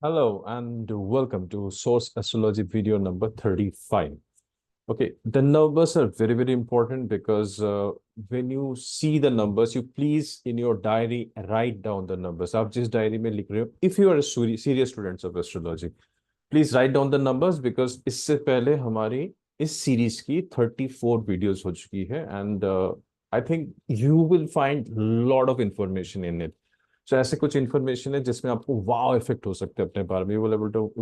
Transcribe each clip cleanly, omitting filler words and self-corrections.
Hello and welcome to Source Astrology video number 35. Okay, the numbers are very, very important because when you see the numbers, you please in your diary write down the numbers. आप जिस diary में लिख रहे हो, if you are a serious students of astrology, please write down the numbers because इससे पहले हमारी इस सीरीज की 34 वीडियोस हो चुकी है and I think you will find lot of information in it. So ऐसे कुछ इन्फॉर्मेशन है जिसमें आपको वाव इफेक्ट हो सकते हैं अपने बारे में. You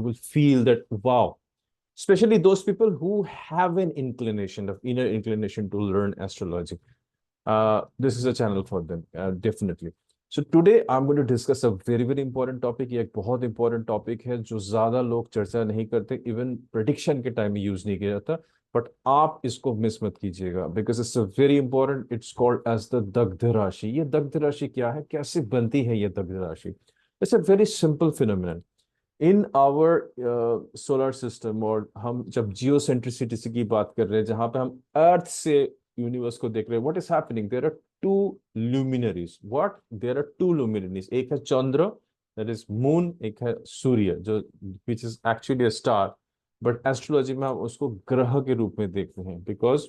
will feel that wow, especially those people who have an inclination of inner inclination to learn astrology. This is a channel for them, definitely. So today I'm going to discuss a very important topic. ये एक बहुत important topic है जो ज्यादा लोग चर्चा नहीं करते, even prediction के टाइम में यूज नहीं किया जाता. बट आप इसको मिस मत कीजिएगा because it's very important. It's called as the दग्ध राशि. ये दग्ध राशि क्या है, कैसे बनती है ये दग्ध राशि? It's a very simple phenomenon in our solar system. और हम जब जियोसेंट्रिसिटी की बात कर रहे हैं, जहां पे हम अर्थ से यूनिवर्स को देख रहे हैं, what is happening? There are two luminaries. What? There are two luminaries. एक है चंद्र, दैट इज मून. एक है सूर्य, जो which is actually a star. But astrology में हम उसको ग्रह के रूप में देखते हैं बिकॉज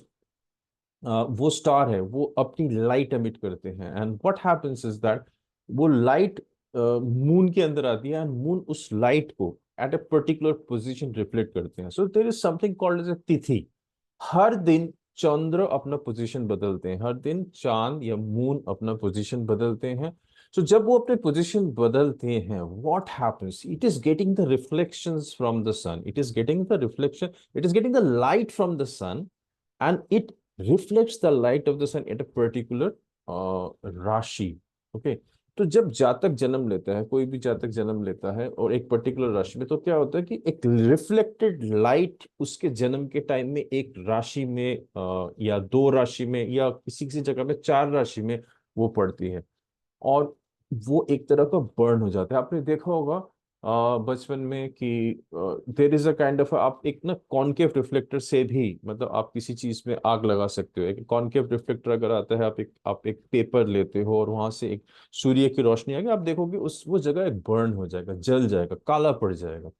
वो स्टार है, वो अपनी लाइट एमिट करते हैं. And what happens is that वो लाइट मून के अंदर आती है एंड मून उस लाइट को at a particular position reflect करते हैं. So there is something called as a तिथि. हर दिन चंद्र अपना पोजीशन बदलते हैं, हर दिन चांद या मून अपना पोजीशन बदलते हैं. सो जब वो अपने पोजीशन बदलते हैं, what happens? It is getting the reflections from the sun. It is getting the reflection, it is getting the light from the sun and it reflects the light of the sun at a particular राशि. Okay. तो जब जातक जन्म लेता है, कोई भी जातक जन्म लेता है और एक पर्टिकुलर राशि में, तो क्या होता है कि एक रिफ्लेक्टेड लाइट उसके जन्म के टाइम में एक राशि में या दो राशि में या किसी किसी जगह में चार राशि में वो पड़ती है और वो एक तरह का बर्न हो जाता है. आपने देखा होगा बचपन में कि देर इज अ काइंड ऑफ, आप एक ना कॉनकेव रिफ्लेक्टर से भी, मतलब आप किसी चीज में आग लगा सकते हो. एक कॉनकेव रिफ्लेक्टर अगर आता है, आप एक पेपर लेते हो और वहां से एक सूर्य की रोशनी आएगी, आप देखोगे उस वो जगह एक बर्न हो जाएगा, जल जाएगा, काला पड़ जाएगा.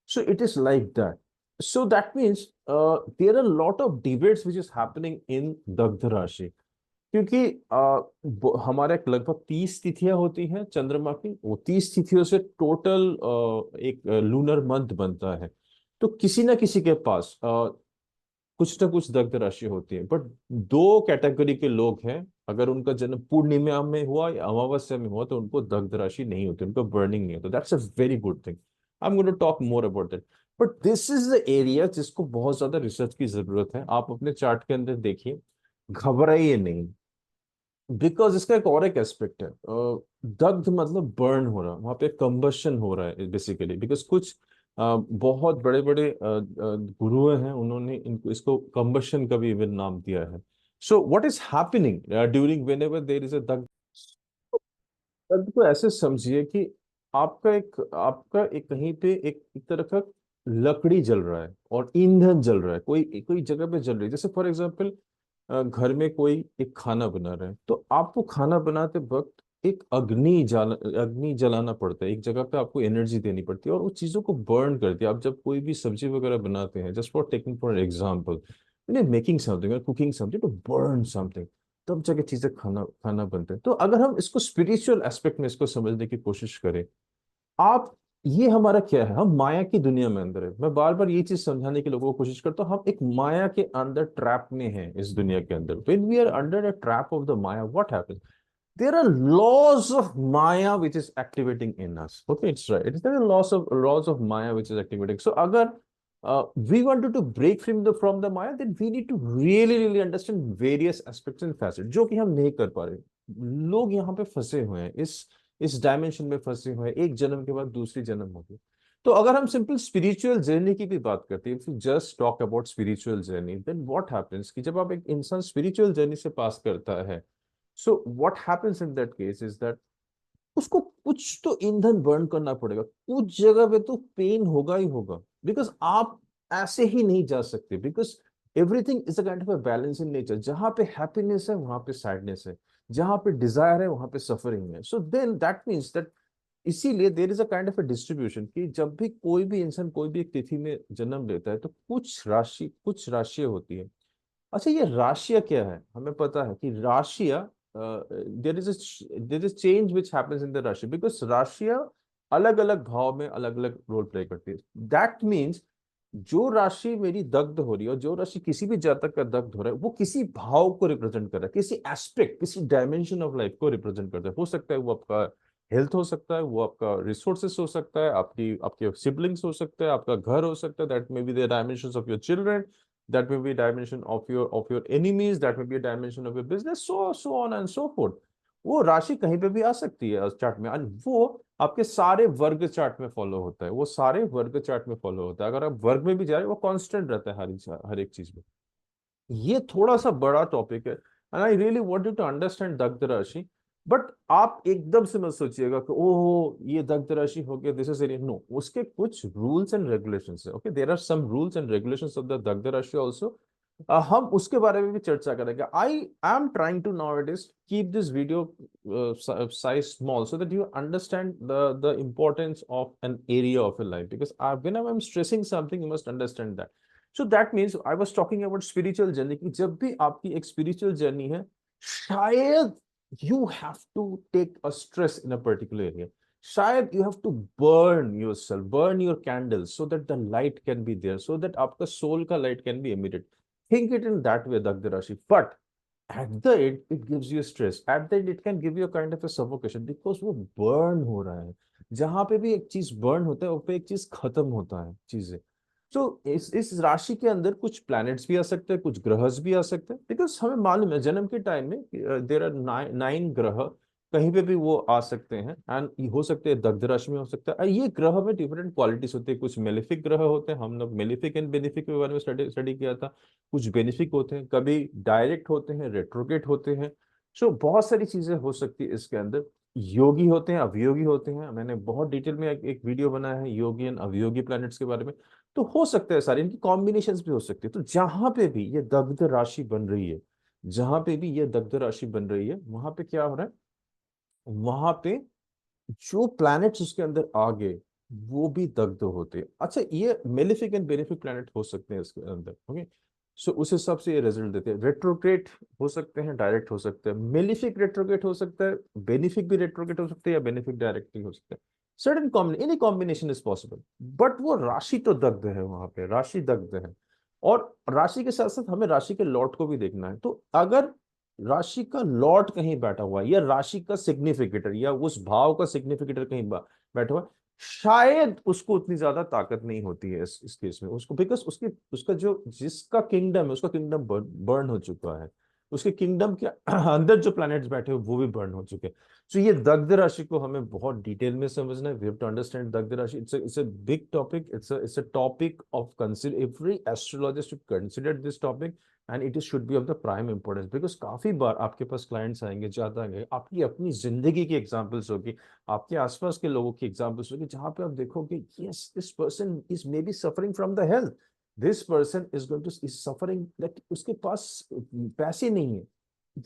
So it is like that. So that means there are lot of debates which is happening in दग्ध राशि. क्योंकि हमारे लगभग 30 तिथियां होती हैं चंद्रमा की. वो 30 तिथियों से टोटल एक लूनर मंथ बनता है. तो किसी ना किसी के पास कुछ ना कुछ दग्ध राशि होती है. बट दो कैटेगरी के लोग हैं, अगर उनका जन्म पूर्णिमा में हुआ या अमावस्या में हुआ तो उनको दग्ध राशि नहीं होती, उनको बर्निंग नहीं होता. That's a very good thing. I am going to talk more about that. But this is the area जिसको बहुत ज्यादा रिसर्च की जरूरत है. आप अपने चार्ट के अंदर देखिए, घबराइए नहीं, बिकॉज इसका एक और एक एस्पेक्ट है. दग्ध मतलब बर्न हो रहा, वहां पे कंबशन हो रहा है बेसिकली. बिकॉज कुछ बहुत बड़े बड़े गुरु हैं, उन्होंने इनको इसको कंबशन का भी इवन नाम दिया है. So what is happening during when ever there is अ दग्ध? दग्ध को ऐसे समझिए कि आपका एक कहीं पे एक तरह का लकड़ी जल रहा है और ईंधन जल रहा है, कोई कोई जगह पे जल रही है. जैसे फॉर एग्जाम्पल घर में कोई एक खाना बना रहा है, तो आपको खाना बनाते वक्त एक अग्नि जलाना पड़ता है. एक जगह पे आपको एनर्जी देनी पड़ती है और उस चीजों को बर्न करती है. आप जब कोई भी सब्जी वगैरह बनाते हैं, just for example, making something और cooking something, to burn something, तब जाके चीजें खाना खाना बनते हैं. तो अगर हम इसको स्पिरिचुअल एस्पेक्ट में इसको समझने की कोशिश करें, आप, ये हमारा क्या है, हम माया की दुनिया में अंदर है. मैं बार बार ये चीज समझाने की लोगों को कोशिश करता हूँ, हम एक माया के अंदर ट्रैप में हैं इस दुनिया के अंदर. When we are under a trap of the maya, what happens? there are laws of maya which is activating in us. Okay, it's right, it's there are laws of maya which is activating. So agar we wanted to break from the maya, then we need to really understand various aspects and facets जो कि हम नहीं कर पा रहे. लोग यहाँ पे फंसे हुए हैं, इस डायमेंशन में फंसे हुए हैं. एक जन्म के बाद दूसरी जन्म होगी. तो अगर हम सिंपल स्पिरिचुअल जर्नी की भी बात करते हैं, if you just talk about spiritual journey, then what happens कि जब आप एक इंसान स्पिरिचुअल जर्नी से पास करता है, so what happens in that case is that उसको कुछ तो ईंधन बर्न करना पड़ेगा. कुछ जगह पे तो पेन होगा ही होगा, बिकॉज आप ऐसे ही नहीं जा सकते. Because everything is a kind of a balance in nature. जहां पे हैप्पीनेस है वहां पे सैडनेस है, जहां पे डिजायर है वहां पे सफरिंग है. So then that means that इसीलिए there is a kind of a distribution कि जब भी कोई भी इंसान कोई भी एक तिथि में जन्म लेता है तो कुछ राशियां होती है। अच्छा, ये राशियां क्या है? हमें पता है कि राशियां, there is change which happens in the राशि, बिकॉज राशियां अलग अलग भाव में अलग अलग रोल प्ले करती है। दैट मीन्स जो राशि मेरी दग्ध हो रही है और जो राशि किसी भी जातक का दग्ध हो रहा है वो किसी भाव को रिप्रेजेंट कर रहा है, किसी एस्पेक्ट, किसी डायमेंशन ऑफ लाइफ को रिप्रेजेंट करता है। हो सकता है वो आपका हेल्थ हो सकता है, वो आपका रिसोर्सेस हो सकता है, आपकी आपके सिबलिंग्स हो सकते हैं, आपका घर हो सकता है, that may be the dimensions of your children, that may be a dimension of your enemies, that may be a dimension of your business, so on and so forth। वो राशि कहीं पे भी आ सकती है चार्ट में, और वो आपके सारे वर्ग चार्ट में फॉलो होता है, वो सारे वर्ग चार्ट में फॉलो होता है। अगर आप वर्ग में भी जा रहे हो वो कांस्टेंट रहता है हर एक चीज में। ये थोड़ा सा बड़ा टॉपिक है and I really want you to understand दग्ध राशि। बट आप एकदम से मत सोचिएगा कि ओह ये दग्ध राशि हो गया, दिस इज नो, उसके कुछ रूल्स एंड रेगुलेशंस है। Okay, there are some rules and regulations of the दग्ध राशि आल्सो। हम उसके बारे में भी चर्चा करेंगे। I am trying to now it is keep this video size small so that you understand the importance of an area of your life, because whenever I'm stressing something you must understand that। So that means I was talking about spiritual journey की जब भी आपकी एक spiritual journey है, शायद you have to take a stress in a particular area, शायद you have to burn yourself, burn your candle so that the light can be there, so that आपका soul का light can be emitted. Think it in that way दग्ध राशि, but at the end it gives you stress, at the end it can give you a kind of a suffocation, because वो burn हो रहा है। जहां पे भी एक चीज बर्न होता है वहाँ पे एक चीज खत्म होता है चीजें। तो इस राशि के अंदर कुछ प्लैनेट्स भी आ सकते हैं, कुछ ग्रह भी आ सकते हैं, बिकॉज हमें मालूम है जन्म के टाइम में देर आर 9 ग्रह, कहीं पे भी वो आ सकते हैं एंड हो सकते हैं दग्ध राशि में हो सकता है। और ये ग्रह में डिफरेंट क्वालिटीज होती है, कुछ मेलिफिक ग्रह होते हैं, हम लोग मेलिफिक एंड बेनिफिक के बारे में स्टडी किया था। कुछ बेनिफिक होते हैं, कभी डायरेक्ट होते हैं, रेट्रोगेट होते हैं। सो बहुत सारी चीजें हो सकती है इसके अंदर। योगी होते हैं, अवयोगी होते हैं, मैंने बहुत डिटेल में एक वीडियो बनाया है योगी एंड अवयोगी प्लैनेट्स के बारे में। तो हो सकता है सारे, इनकी कॉम्बिनेशंस भी हो सकती है। तो जहां पे भी ये दग्ध राशि बन रही है, जहां पे भी ये दग्ध राशि बन रही है, वहां पे क्या हो रहा है, वहां पे जो प्लैनेट्स उसके अंदर आ गए वो भी दग्ध होते हैं। अच्छा, ये मेलिफिक एंड बेनिफिक प्लैनेट हो सकते हैं इसके अंदर। ओके, सो उस हिसाब से ये रिजल्ट देते हैं। रेट्रोग्रेड हो सकते हैं, डायरेक्ट हो सकते हैं, मेलिफिक रेट्रोग्रेड हो सकता है, बेनिफिक भी रेट्रोग्रेड हो सकते हैं, या बेनिफिक डायरेक्ट भी हो सकता है। Certain combination, any combination is possible, but वो राशि तो दग्ध है, वहां पे राशि दग्ध है। और राशि के साथ साथ हमें राशि के लॉर्ड को भी देखना है। तो अगर राशि का लॉर्ड कहीं बैठा हुआ है, या राशि का सिग्निफिकेटर या उस भाव का सिग्निफिकेटर कहीं बैठा हुआ है, शायद उसको उतनी ज्यादा ताकत नहीं होती है इस केस में उसको, बिकॉज उसकी उसका जो जिसका किंगडम है उसका किंगडम बर्न हो चुका है, उसके किंगडम के अंदर जो प्लैनेट्स बैठे हुए वो भी बर्न हो चुके हैं। तो ये दग्ध राशि को हमें बहुत डिटेल में समझना है। वी हैव टू अंडरस्टैंड दग्ध राशि, it's a big topic, it's a topic of consider, every astrologist should consider this topic and it is should be of the prime importance. Because काफी बार आपके पास क्लाइंट्स आएंगे, ज्यादा आएंगे, आपकी अपनी जिंदगी की एग्जांपल्स होगी, आपके आसपास के लोगों की एग्जांपल्स होगी, जहां पे आप देखोगे yes this person is may be suffering from the health, this person is going two is suffering that उसके पास पैसे नहीं है,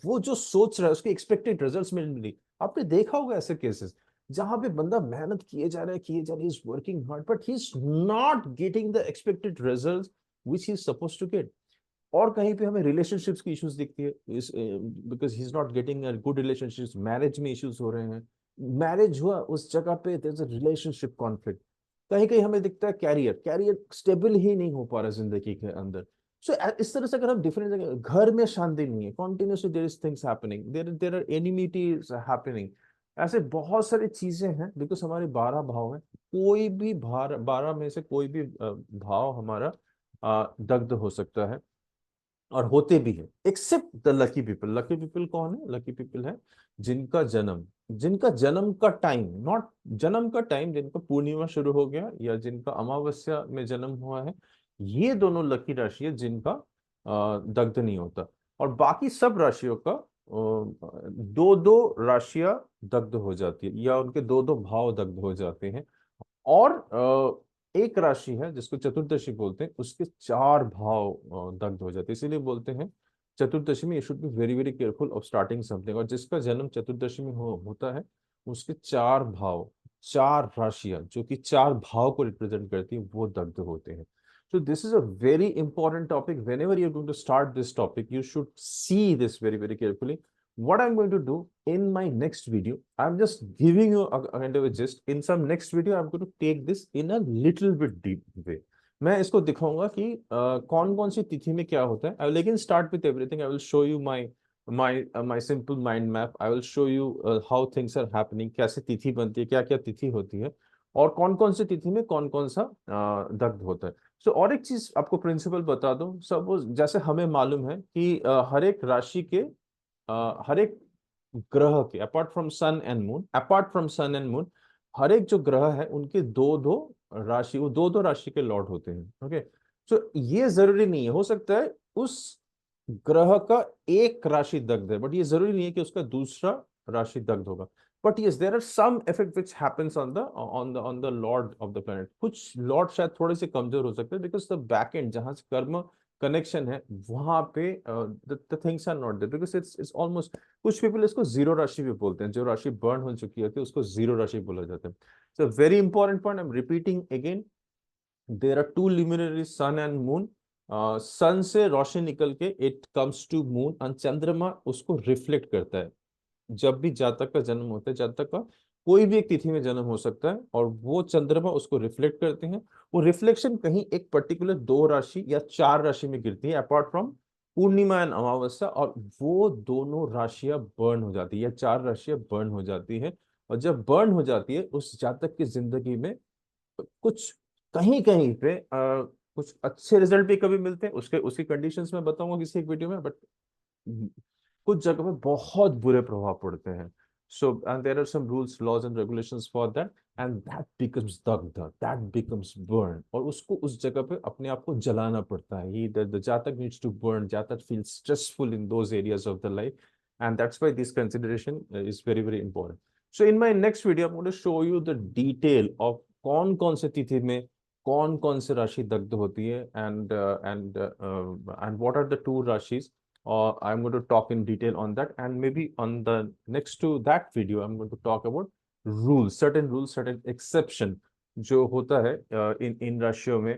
वो जो सोच रहा है उसके एक्सपेक्टेड रिजल्ट्स मिल रही। आपने देखा होगा ऐसे केसेस जहां पे बंदा मेहनत किए जा रहा है, is working hard but he is not getting the expected results which he is supposed to get. और कहीं पे हमें रिलेशनशिप्स की इश्यूज दिखती है, is because he is not getting good relationships, marriage में इश्यूज हो रहे हैं, मैरिज हुआ उस जगह पे there is a relationship conflict. कहीं कहीं हमें दिखता है कैरियर कैरियर स्टेबल ही नहीं हो पा रहा जिंदगी के अंदर। सो इस तरह से अगर हम डिफरेंट जगह, घर में शांति नहीं है, continuously there is things happening, there are enmities happening, ऐसे बहुत सारी चीजें हैं। बिकॉज हमारे 12 भाव हैं, कोई भी 12 में से कोई भी भाव हमारा दग्ध हो सकता है, और होते भी है, except the lucky people. Lucky people कौन है? लकी पीपल है जिनका जन्म का टाइम, नॉट जन्म का टाइम, जिनका पूर्णिमा शुरू हो गया या जिनका अमावस्या में जन्म हुआ है, ये दोनों लकी राशि है जिनका दग्ध नहीं होता। और बाकी सब राशियों का दो दो राशियां दग्ध हो जाती है, या उनके दो दो भाव दग्ध हो जाते हैं। और एक राशि है जिसको चतुर्दशी बोलते हैं, उसके 4 भाव दग्ध हो जाते हैं। इसीलिए बोलते हैं चतुर्दशी में you should be very very careful of starting something. और जिसका जन्म चतुर्दशी में होता है उसके 4 भाव चार राशियां जो कि चार भाव को रिप्रेजेंट करती हैं वो दग्ध होते हैं. So this is a very important topic. Whenever you're going to start this topic, you should see this very, very carefully. What I'm going to do in my next video, I'm just giving you a kind of a gist. In some next video, I'm going to take this in a little bit deep way. मैं इसको दिखाऊंगा कि कौन कौन सी तिथि में क्या होता है. I will again start with everything. I will show you my simple mind map. I will show you how things are happening. कैसे तिथि बनती है, क्या क्या तिथि होती है, और कौन कौन सी तिथि में कौन कौन सा दग्ध होता है. और एक चीज आपको प्रिंसिपल बता दूं. सब जैसे हमें मालूम है कि हर एक राशि के हर एक ग्रह के apart from sun and moon हर एक जो ग्रह है उनके दो दो राशि, वो दो दो राशि के लॉर्ड होते हैं. ओके. सो ये जरूरी नहीं है, हो सकता है उस ग्रह का एक राशि दग्ध है, बट ये जरूरी नहीं है कि उसका दूसरा राशि दग्ध होगा. But yes, there are some effect which happens on the lord of the planet. कुछ लॉर्ड शायद थोड़े से कमजोर हो सकते हैं बिकॉज द बैक एंड जहां से कर्म कनेक्शन है वहां पे the things are not there because it's almost. कुछ पीपल इसको जीरो राशि भी बोलते हैं, जो राशि बर्न हो चुकी होती है उसको जीरो राशि बोला जाता है. So very important point, I am repeating again. There are two luminary sun and moon. Sun से रोशनी निकल के इट कम्स टू मून और चंद्रमा उसको रिफ्लेक्ट करता है. जब भी जातक का जन्म होता है, जातक का कोई भी एक तिथि में जन्म हो सकता है, और वो चंद्रमा उसको रिफ्लेक्ट करते हैं. वो रिफ्लेक्शन कहीं एक पर्टिकुलर दो राशि या चार राशि में गिरती है अपार्ट फ्रॉम पूर्णिमा एंड अमावस्या, और वो दोनों राशियां बर्न हो जाती है या चार राशियां बर्न हो जाती है. और जब बर्न हो जाती है उस जातक की जिंदगी में कुछ कहीं कहीं पे कुछ अच्छे रिजल्ट भी कभी मिलते हैं. उसके उसकी कंडीशंस में बताऊंगा किसी एक वीडियो में. बट कुछ जगह पे बहुत बुरे प्रभाव पड़ते हैं. So and there are some rules, laws and regulations for that, and that becomes दग्ध, दैट बिकम्स बर्न. और उसको उस जगह पे अपने आप को जलाना पड़ता है. ही द जातक नीड्स टू बर्न, जातक feel stressful in those areas of the life, and that's why this consideration is very very important. So in my next video I'm going to show you the detail of कौन कौन से तिथि में कौन कौन से राशि दग्ध होती है, and what are the two rashis. I'm going to talk in detail on that, and maybe on the next to that video I'm going to talk about rules, certain exception जो होता है इन राशियों में.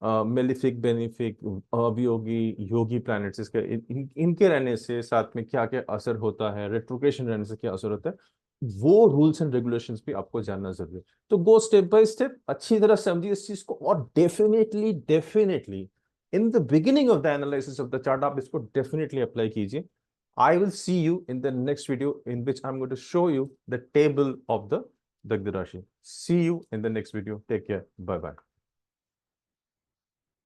मेलिफिक, बेनिफिक, अवयोगी, योगी planets, इनके रहने से साथ में क्या क्या असर होता है, रेट्रोग्रेशन रहने से क्या असर होता है, वो रूल्स एंड रेगुलेशंस भी आपको जानना जरूरी है. तो गो स्टेप बाय स्टेप, अच्छी तरह समझिए इस चीज को. और definitely definitely in the beginning of the analysis of the chart आप इसको डेफिनेटली अप्लाई कीजिए. I will see you in the next video in which I'm going to show you the table of the Dagda Rashi. See you in the next video. Take care. Bye bye.